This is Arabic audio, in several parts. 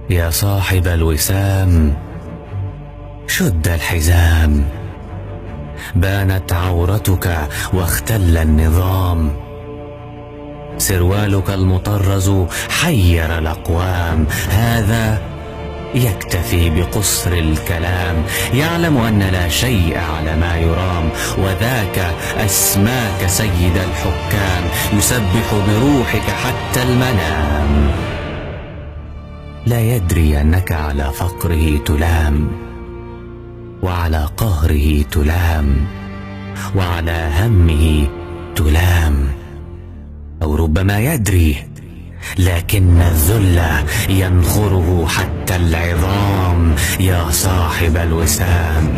يا صاحب الوسام شد الحزام، بانت عورتك واختل النظام، سروالك المطرز حير الأقوام، هذا يكتفي بقصر الكلام، يعلم أن لا شيء على ما يرام، وذاك أسماك سيد الحكام، يسبح بروحك حتى المنام، لا يدري أنك على فقره تلام، وعلى قهره تلام، وعلى همه تلام، أو ربما يدري، لكن الذل ينخره حتى العظام. يا صاحب الوسام،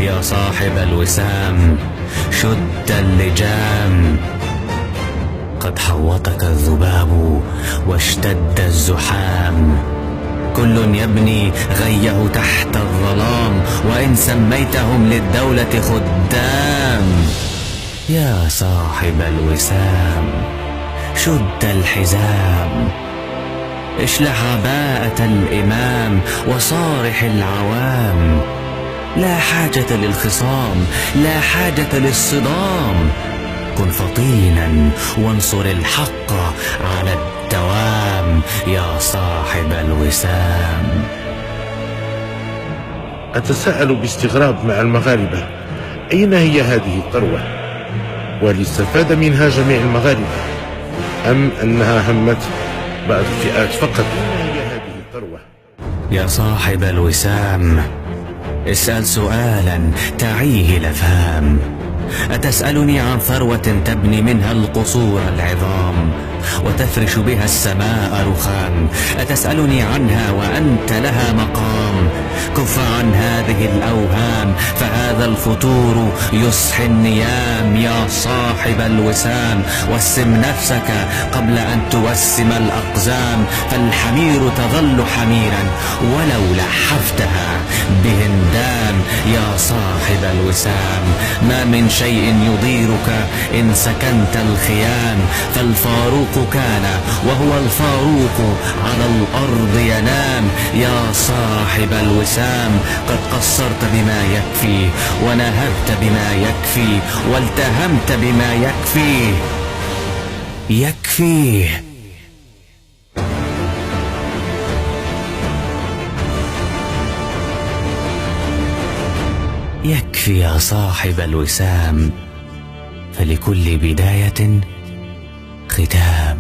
يا صاحب الوسام شد اللجام، قد حوطك الذباب واشتد الزحام، كل يبني غيه تحت الظلام، وإن سميتهم للدولة خدام. يا صاحب الوسام شد الحزام، اشلح عباءة الإمام وصارح العوام، لا حاجة للخصام، لا حاجة للصدام، كن فطينا وانصر الحق على الدوام. يا صاحب الوسام. أتساءل باستغراب مع المغاربة، أين هي هذه الثروة؟ وهل استفاد منها جميع المغاربة أم أنها همت بعض الفئات فقط؟ أين هي هذه الثروة؟ يا صاحب الوسام اسأل سؤالا تعيه الأفهام، أتسألني عن ثروة تبني منها القصور العظام وتفرش بها السماء رخام؟ أتسألني عنها وأنت لها مقام؟ كف عن هذه الأوهام، فهذا الفتور يصحي النيام. يا صاحب الوسام وسم نفسك قبل أن توسم الأقزام، فالحمير تظل حميرا ولو لحفتها بهندام. يا صاحب الوسام ما من شيء يضيرك إن سكنت الخيام، فالفاروق كان وهو الفاروق على الأرض ينام. يا صاحب الوسام قد قصرت بما يكفي ونهبت بما يكفي والتهمت بما يكفي. يكفي يا صاحب الوسام، فلكل بداية ختام.